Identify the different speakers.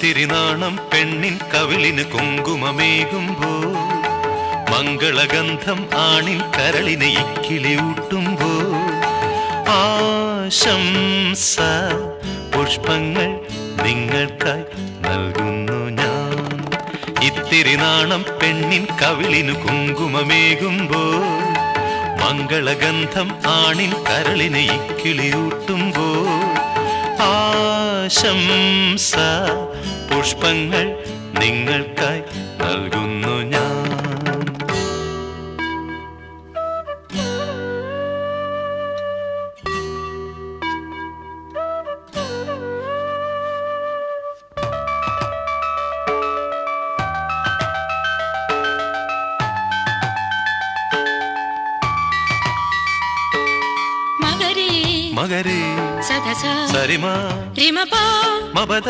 Speaker 1: ഇത്തിരി നാണം പെണ്ണിൻ കവിളിന് കുങ്കുമമേകുമ്പോൾ, മംഗളഗന്ധം ആണിൻ കരളിനെ ഇക്കിളിയൂട്ടുമ്പോൾ, ആശംസ പുഷ്പങ്ങൾ നിങ്ങൾക്കായി നൽകുന്നു ഞാൻ. ഇത്തിരി നാണം പെണ്ണിൻ കവിളിന് കുങ്കുമമേകുമ്പോൾ, മംഗളഗന്ധം ആണിൻ കരളിനെ ഇക്കിളിയൂട്ടുമ്പോൾ, ആശംസ പുഷ്പങ്ങൾ നിങ്ങൾക്കായി നൽകുന്നു ഞാൻ.
Speaker 2: മകരേ
Speaker 1: സരിമ
Speaker 2: റിമപ
Speaker 1: മപദ